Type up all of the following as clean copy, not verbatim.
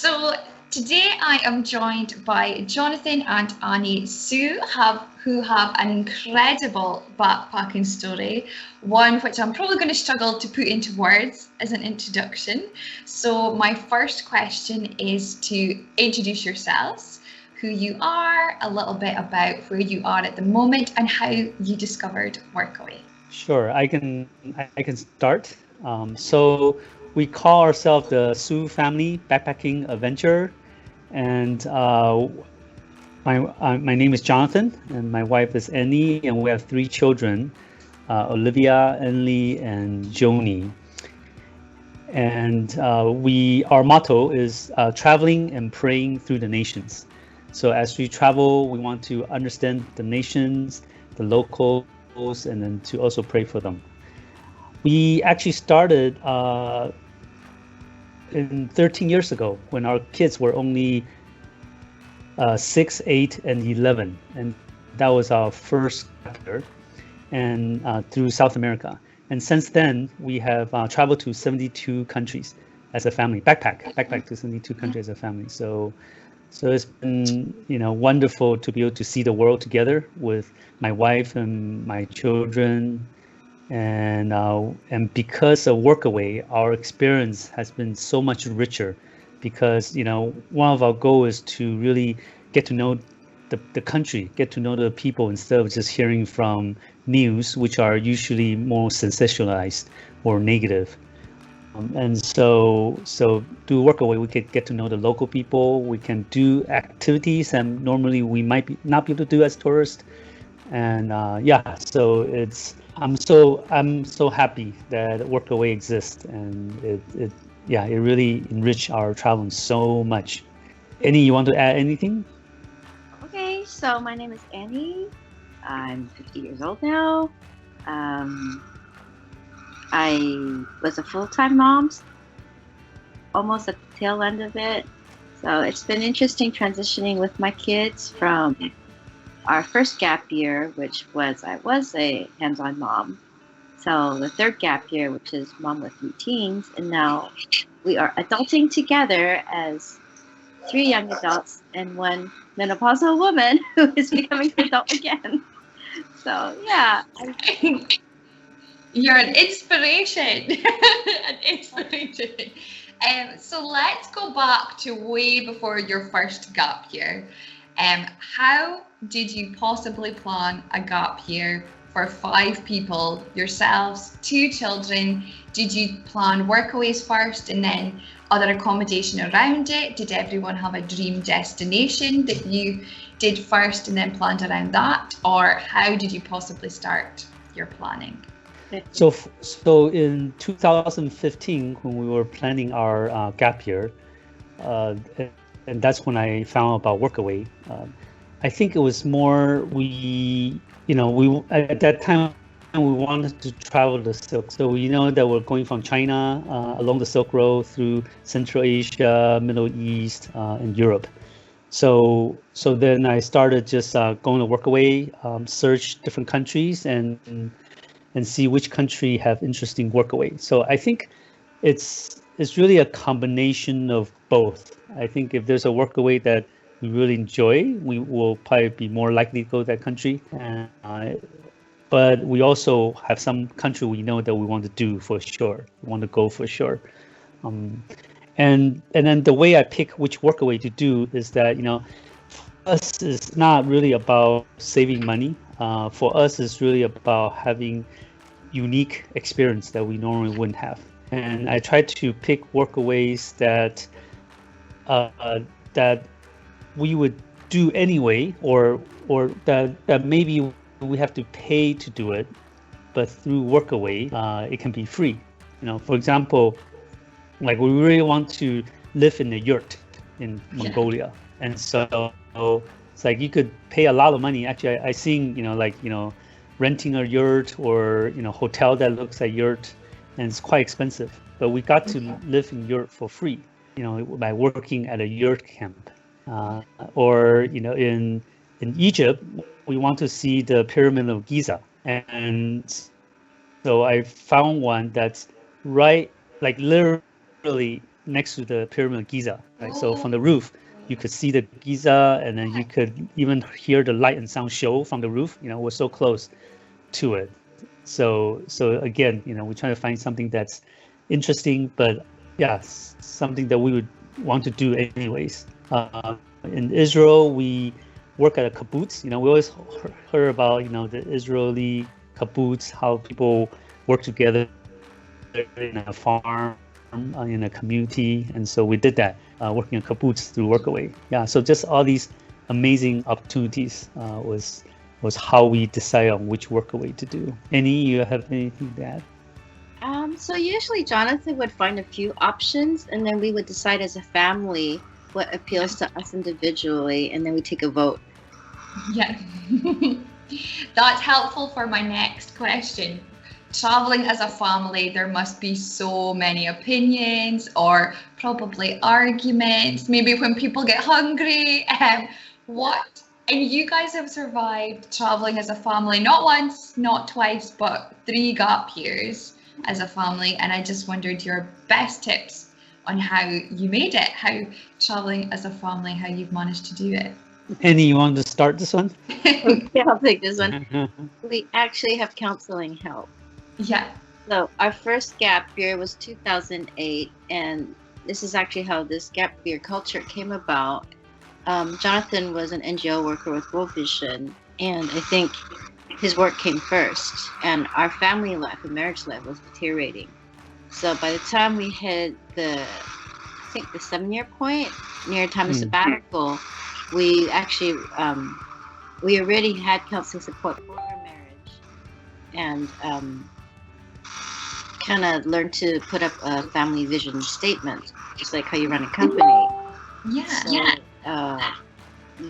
So today I am joined by Jonathan and Annie Sue, who have an incredible backpacking story, one which I'm probably going to struggle to put into words as an introduction. So my first question is to introduce yourselves, who you are, a little bit about where you are at the moment, and how you discovered Workaway. Sure, I can start. So we call ourselves the Sioux Family Backpacking Adventure, and my name is Jonathan, and my wife is Annie, and we have three children, Olivia, Enley, and Joni. And our motto is traveling and praying through the nations. So as we travel, we want to understand the nations, the locals, and then to also pray for them. We actually started in 13 years ago when our kids were only 6, 8, and 11, and that was our first chapter, and through South America. And since then, we have traveled to 72 countries as a family, backpack to 72 countries as a family. So it's been wonderful to be able to see the world together with my wife and my children, and because of Workaway, our experience has been so much richer. Because one of our goals is to really get to know the country, get to know the people instead of just hearing from news, which are usually more sensationalized or negative. And so through Workaway, we can get to know the local people. We can do activities that normally we might not be able to do as tourists. And so I'm so happy that Workaway exists, and it really enriched our traveling so much. Annie, you want to add anything? Okay, so my name is Annie. I'm 50 years old now. I was a full-time mom, almost at the tail end of it. So it's been interesting transitioning with my kids from our first gap year, which was I was a hands-on mom. So the third gap year, which is mom with 3 teens, and now we are adulting together as 3 young adults and 1 menopausal woman who is becoming an adult again. So yeah, You're an inspiration. An inspiration. So let's go back to way before your first gap year. How did you possibly plan a gap year for 5 people, yourselves, 2 children? Did you plan Workaways first and then other accommodation around it? Did everyone have a dream destination that you did first and then planned around that? Or how did you possibly start your planning? So in 2015, when we were planning our gap year, and that's when I found about Workaway. I think it was more we at that time we wanted to travel the Silk. So we know that we're going from China along the Silk Road through Central Asia, Middle East, and Europe. So then I started just going to Workaway, search different countries and see which country have interesting Workaway. So I think it's really a combination of both. I think if there's a Workaway that we really enjoy, we will probably be more likely to go to that country. But we also have some country we know that we want to do for sure. We want to go for sure. And then the way I pick which Workaway to do is that for us it's not really about saving money. For us, it's really about having unique experience that we normally wouldn't have. And I try to pick Workaways that we would do anyway, or that maybe we have to pay to do it, but through Workaway, it can be free. For example, like we really want to live in a yurt in Mongolia, and so it's like you could pay a lot of money. Actually, I seen renting a yurt or hotel that looks like yurt, and it's quite expensive. But we got to live in yurt for free, by working at a yurt camp, or in Egypt, we want to see the Pyramid of Giza, and so I found one that's right, like literally next to the Pyramid of Giza, right? So from the roof, you could see the Giza, and then you could even hear the light and sound show from the roof. We're so close to it. So again, we're trying to find something that's interesting, but yeah, something that we would want to do anyways. In Israel, we work at a kibbutz. We always heard about the Israeli kibbutz, how people work together in a farm, in a community, and so we did that, working in kibbutz through Workaway. Yeah, so just all these amazing opportunities was how we decide on which Workaway to do. You have anything to add? So usually Jonathan would find a few options, and then we would decide as a family what appeals to us individually, and then we take a vote. Yeah. That's helpful for my next question. Traveling as a family, there must be so many opinions, or probably arguments, maybe when people get hungry. And you guys have survived traveling as a family, not once, not twice, but 3 gap years as a family. And I just wondered your best tips on how you made it, how traveling as a family, how you've managed to do it. Annie, you want to start this one? Okay, I'll take this one. We actually have counseling help. Yeah. So our first gap year was 2008, and this is actually how this gap year culture came about. Jonathan was an NGO worker with World Vision, and I think his work came first, and our family life and marriage life was deteriorating. So by the time we hit the 7-year point, near time of sabbatical, we actually we already had counseling support for our marriage, and kind of learned to put up a family vision statement, just like how you run a company.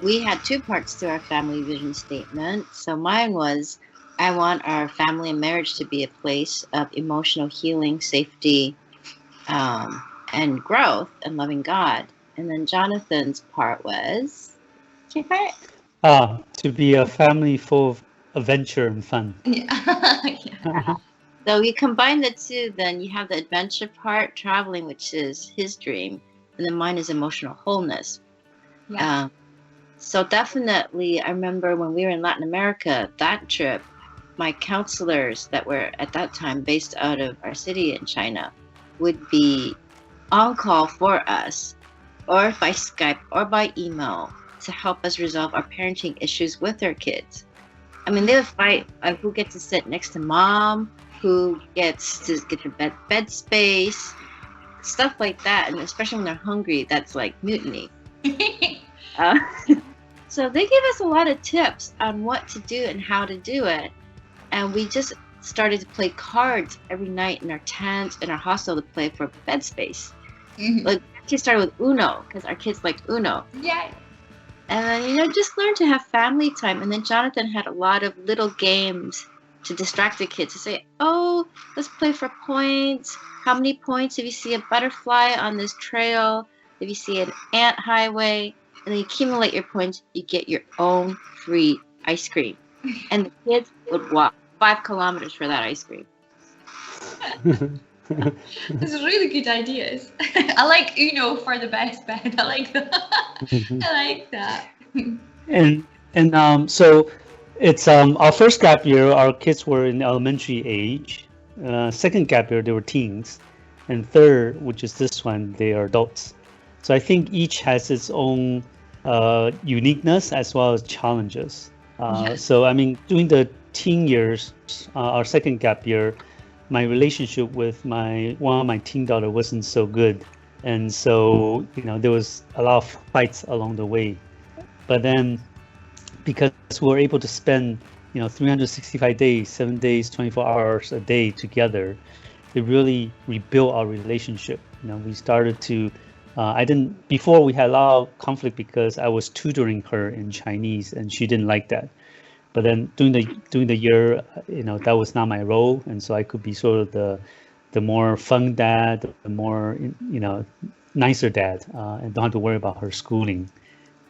We had 2 parts to our family vision statement. So mine was, I want our family and marriage to be a place of emotional healing, safety, and growth, and loving God. And then Jonathan's part was, to be a family full of adventure and fun. Yeah. So you combine the 2, then you have the adventure part, traveling, which is his dream, and then mine is emotional wholeness. Yeah. So definitely, I remember when we were in Latin America, that trip, my counselors that were at that time based out of our city in China would be on call for us, or by Skype or by email, to help us resolve our parenting issues with our kids. I mean, they would fight who gets to sit next to mom, who gets to get your bed space, stuff like that. And especially when they're hungry, that's like mutiny. So they gave us a lot of tips on what to do and how to do it. And we just started to play cards every night in our tent, in our hostel, to play for bed space. Mm-hmm. Like, we actually started with Uno, because our kids liked Uno. Yeah. And, just learn to have family time. And then Jonathan had a lot of little games to distract the kids, to say, oh, let's play for points. How many points if you see a butterfly on this trail? If you see an ant highway? And then you accumulate your points, you get your own free ice cream. And the kids would walk 5 kilometers for that ice cream. Those are really good ideas. I like Uno for the best bet. I like that. I like that. And so it's our first gap year, our kids were in elementary age. Second gap year, they were teens. And third, which is this one, they are adults. So I think each has its own uniqueness as well as challenges. So, I mean, during the teen years, our second gap year, my relationship with one of my teen daughter wasn't so good. And so, there was a lot of fights along the way. But then, because we were able to spend, 365 days, 7 days, 24 hours a day together, it really rebuilt our relationship. We started to, before we had a lot of conflict because I was tutoring her in Chinese and she didn't like that. But then during the year, that was not my role, and so I could be sort of the more fun dad, the more nicer dad, and don't have to worry about her schooling,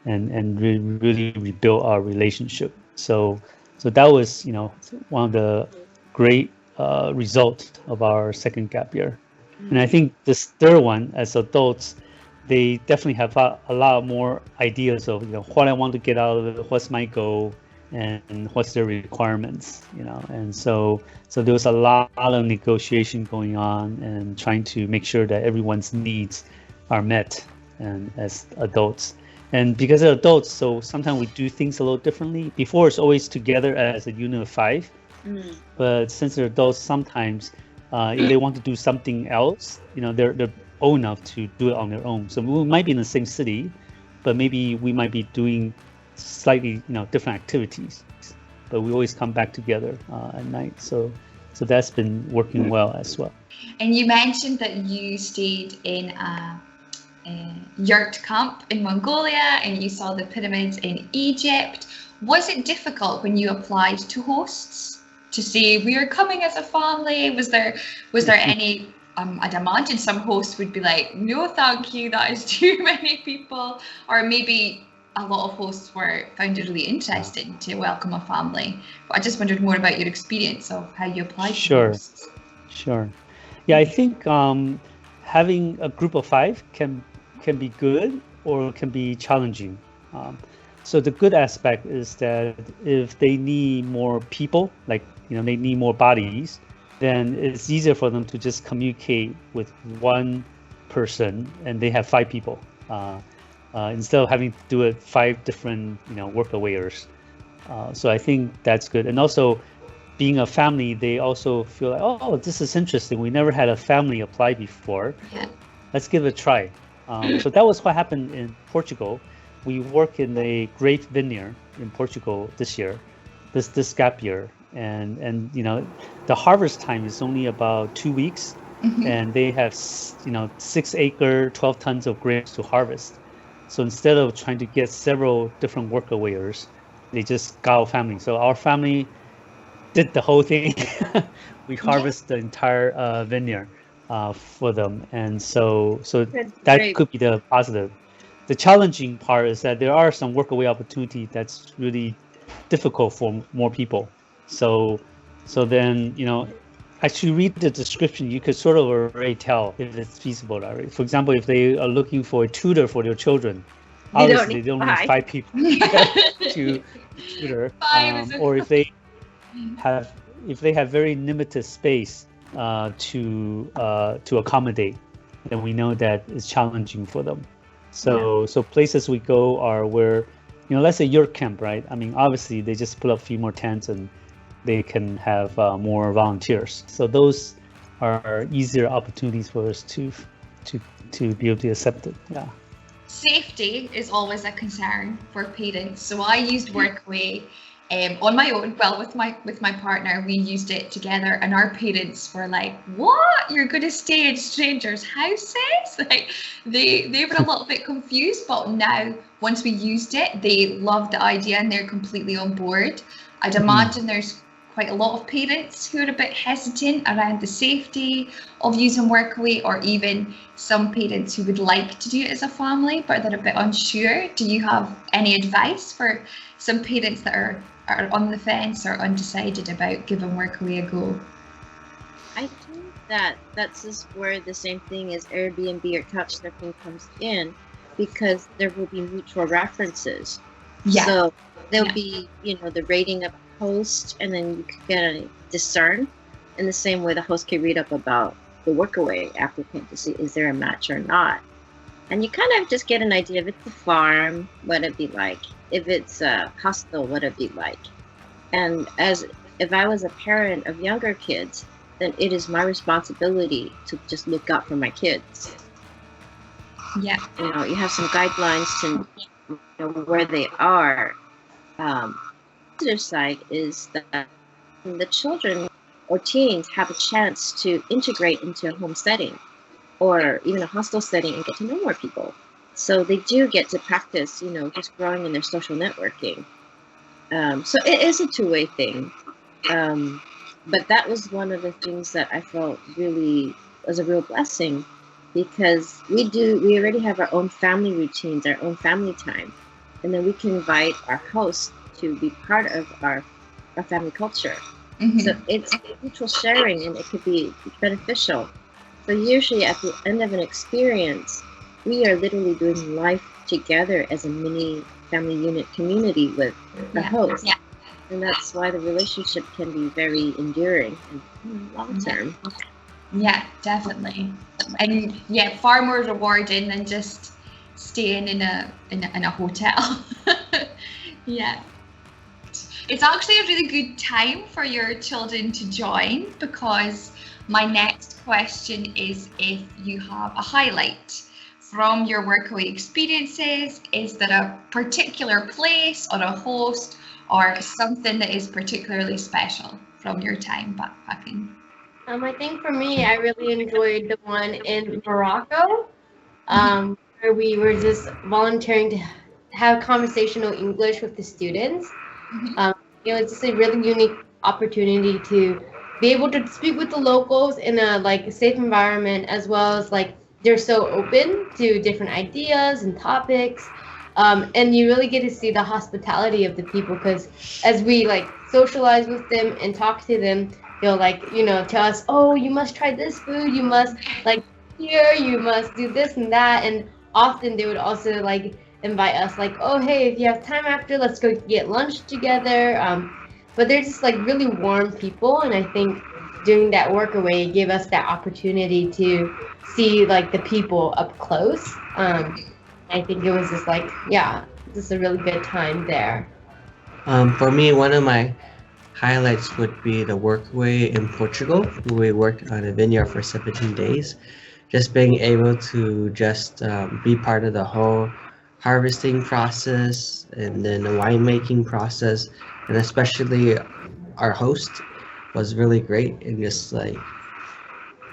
and really rebuild our relationship. So that was one of the great results of our second gap year. And I think this third one, as adults, they definitely have a lot more ideas of what I want to get out of it, what's my goal, and what's their requirements. And so there was a lot of negotiation going on and trying to make sure that everyone's needs are met, and as adults. And because they're adults, so sometimes we do things a little differently. Before, it's always together as a unit of 5. But since they're adults, sometimes if they want to do something else, they're old enough to do it on their own. So we might be in the same city, but maybe we might be doing slightly different activities. But we always come back together at night. So that's been working well as well. And you mentioned that you stayed in a yurt camp in Mongolia, and you saw the pyramids in Egypt. Was it difficult when you applied to hosts to say we are coming as a family? Was there any? I'd imagine some hosts would be like, no, thank you, that is too many people. Or maybe a lot of hosts found it really interesting to welcome a family. But I just wondered more about your experience of how you applied to hosts. Sure. Yeah, I think having a group of 5 can be good or can be challenging. So the good aspect is that if they need more people, like they need more bodies, then it's easier for them to just communicate with one person, and they have 5 people instead of having to do it 5 different Workawayers. So I think that's good. And also, being a family, they also feel like, oh, this is interesting. We never had a family apply before. Yeah. Let's give it a try. So that was what happened in Portugal. We work in a grape vineyard in Portugal this year, this gap year, and the harvest time is only about 2 weeks, and they have 6 acre, 12 tons of grapes to harvest. So instead of trying to get several different Workawayers, they just got our family. So our family did the whole thing. We harvest the entire vineyard for them, and so that could be the positive. The challenging part is that there are some Workaway opportunity that's really difficult for more people. So then as you read the description, you could sort of already tell if it's feasible, right? For example, if they are looking for a tutor for their children, obviously they don't need 5 people to tutor, or if they have very limited space to accommodate, then we know that it's challenging for them. So places we go are where, let's say yurt camp, right? I mean, obviously they just put up a few more tents and they can have more volunteers. So those are easier opportunities for us to be able to accept it. Yeah. Safety is always a concern for parents. So I used Workaway on my own. Well, with my partner, we used it together, and our parents were like, "What? You're going to stay in strangers' houses?" Like they were a little bit confused. But now, once we used it, they love the idea and they're completely on board. I'd imagine there's quite a lot of parents who are a bit hesitant around the safety of using Workaway, or even some parents who would like to do it as a family, but they're a bit unsure. Do you have any advice for some parents that are on the fence or undecided about giving Workaway a go? I think that's just where the same thing as Airbnb or Couchsurfing comes in, because there will be mutual references. Yeah. So there'll be, the rating of host, and then you can discern in the same way the host can read up about the Workaway applicant to see is there a match or not. And you kind of just get an idea if it's a farm, what it'd be like. If it's a hostel, what it'd be like. And if I was a parent of younger kids, then it is my responsibility to just look out for my kids. Yeah. You have some guidelines to where they are. The positive side is that the children or teens have a chance to integrate into a home setting or even a hostel setting and get to know more people. So they do get to practice, just growing in their social networking. So it is a two-way thing. But that was one of the things that I felt really was a real blessing, because we already have our own family routines, our own family time. And then we can invite our hosts to be part of our family culture. So it's mutual sharing, and it could be beneficial. So usually at the end of an experience, we are literally doing life together as a mini family unit community with the host. Yeah. And that's why the relationship can be very enduring and long term. Yeah, definitely. And yeah, far more rewarding than just staying in a hotel. Yeah. It's actually a really good time for your children to join, because my next question is if you have a highlight from your Workaway experiences. Is there a particular place or a host or something that is particularly special from your time backpacking? I think for me, I really enjoyed the one in Morocco, where we were just volunteering to have conversational English with the students. It was just a really unique opportunity to be able to speak with the locals in a safe environment, as well as they're so open to different ideas and topics. And you really get to see the hospitality of the people, because as we socialize with them and talk to them, they'll tell us, oh, you must try this food, you must here, you must do this and that. And often they would also invite us, oh, hey, if you have time after, let's go get lunch together. But they're just really warm people, and I think doing that Workaway gave us that opportunity to see the people up close. I think it was just just a really good time there. For me, one of my highlights would be the Workaway in Portugal. We worked on a vineyard for 17 days. Just being able to just be part of the whole harvesting process and then the winemaking process, and especially our host was really great and just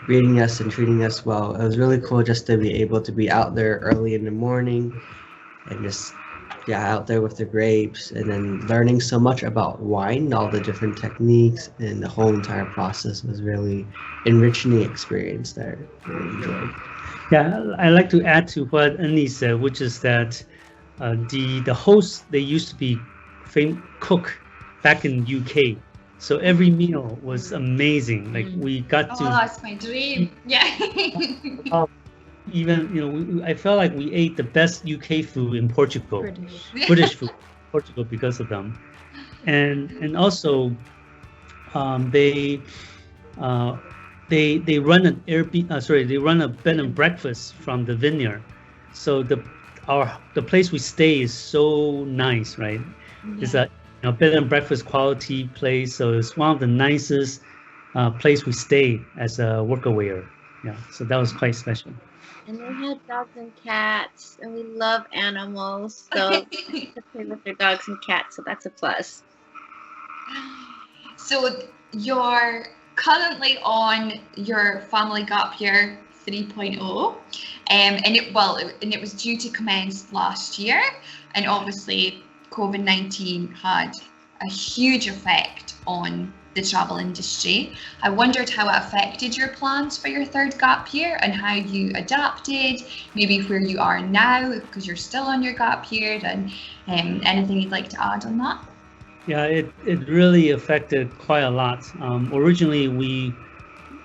greeting us and treating us well. It was really cool just to be able to be out there early in the morning and just out there with the grapes, and then learning so much about wine, all the different techniques, and the whole entire process was really enriching experience that I really enjoyed. Yeah, I'd like to add to what Annie said, which is that the hosts, they used to be cook back in UK. So every meal was amazing. We got to. Oh, that's my dream. Yeah. Even I felt like we ate the best UK food in Portugal, British food, in Portugal, because of them, and also they run an they run a bed and breakfast from the vineyard, so the place we stay is so nice, right? Yeah. It's a bed and breakfast quality place, so it's one of the nicest place we stay as a Workawayer. Yeah, so that was quite special. And they had dogs and cats, and we love animals, so to play with their dogs and cats, so that's a plus. So you're currently on your family gap year 3.0, and it was due to commence last year, and obviously COVID-19 had a huge effect on the travel industry. I wondered how it affected your plans for your third gap year and how you adapted, maybe where you are now, because you're still on your gap year, and anything you'd like to add on that? Yeah, it really affected quite a lot. Originally, we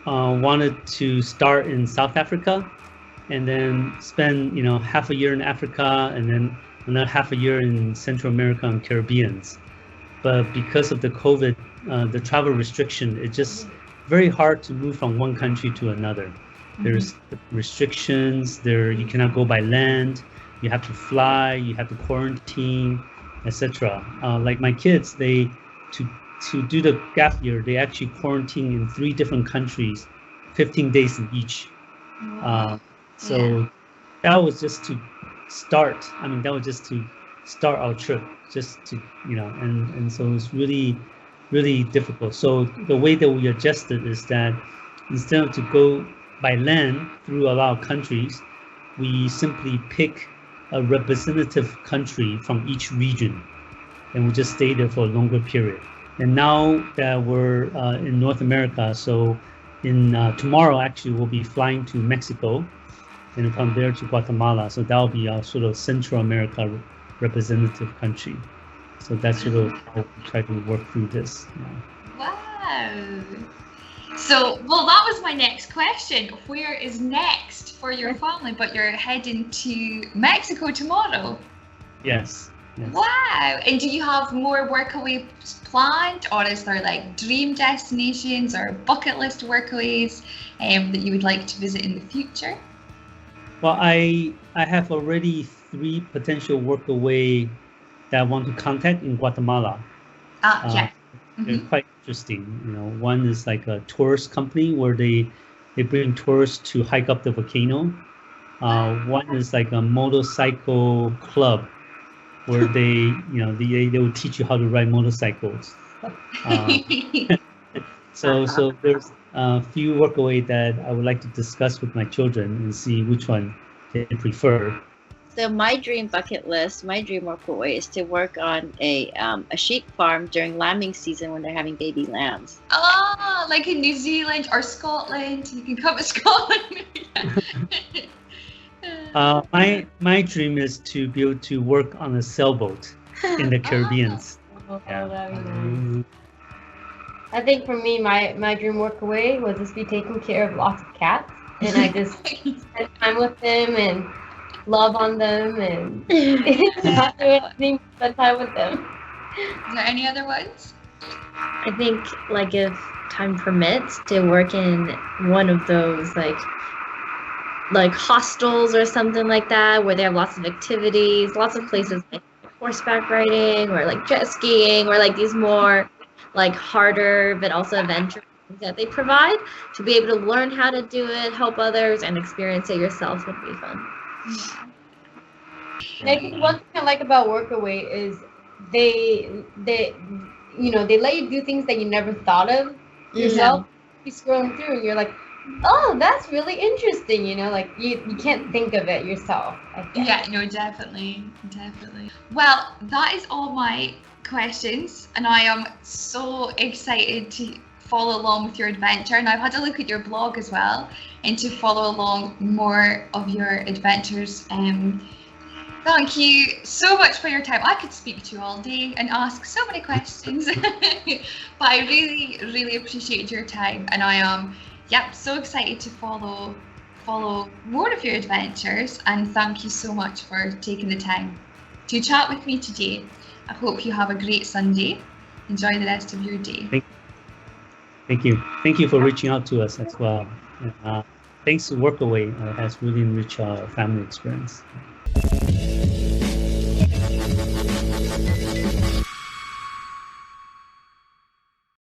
wanted to start in South Africa and then spend half a year in Africa and then another half a year in Central America and Caribbeans. But because of the COVID, the travel restriction, it's just very hard to move from one country to another. There's restrictions there. You cannot go by land. You have to fly. You have to quarantine, etc. Like my kids, to do the gap year, they actually quarantine in 3 different countries, 15 days in each. That was just to start. That was just to start our trip, just to and so it's really difficult. So the way that we adjusted is that instead of to go by land through a lot of countries, we simply pick a representative country from each region, and we just stay there for a longer period. And now that we're in North America, so in tomorrow actually we'll be flying to Mexico, and from there to Guatemala. So that'll be our sort of Central America representative country. So that's sort of how we try to work through this. Wow. So, well, that was my next question. Where is next for your family? But you're heading to Mexico tomorrow. Yes. Yes. Wow! And do you have more workaways planned, or is there like dream destinations or bucket list workaways that you would like to visit in the future? Well, I have already 3 potential workaway that I want to contact in Guatemala. Yeah. They're quite interesting. One is like a tourist company where they bring tourists to hike up the volcano. One is like a motorcycle club where they will teach you how to ride motorcycles. So there's a few workaway that I would like to discuss with my children and see which one they prefer. So my dream bucket list, my dream workaway is to work on a sheep farm during lambing season when they're having baby lambs. Oh, like in New Zealand or Scotland. You can come to Scotland. My dream is to be able to work on a sailboat in the Caribbean. That'd be nice. I think for me, my dream workaway was just be taking care of lots of cats, and I just spend time with them and love on them and not do anything but spend time with them. Is there any other ones? I think, like, if time permits, to work in one of those like hostels or something like that, where they have lots of activities, lots of places like horseback riding or like jet skiing, or like these more like harder but also adventure things that they provide. To be able to learn how to do it, help others, and experience it yourself would be fun. And I think one thing I like about Workaway is they let you do things that you never thought of yourself. You're scrolling through and you're like, oh, that's really interesting, like you can't think of it yourself, I guess. Yeah, no, definitely. Well, that is all my questions, and I am so excited to follow along with your adventure. And I've had a look at your blog as well, and to follow along more of your adventures. Thank you so much for your time. I could speak to you all day and ask so many questions, but I really, really appreciate your time, and I am so excited to follow more of your adventures. And thank you so much for taking the time to chat with me today. I hope you have a great Sunday. Enjoy the rest of your day. Thank you. Thank you for reaching out to us as well. Thanks to Workaway, has really enriched our family experience.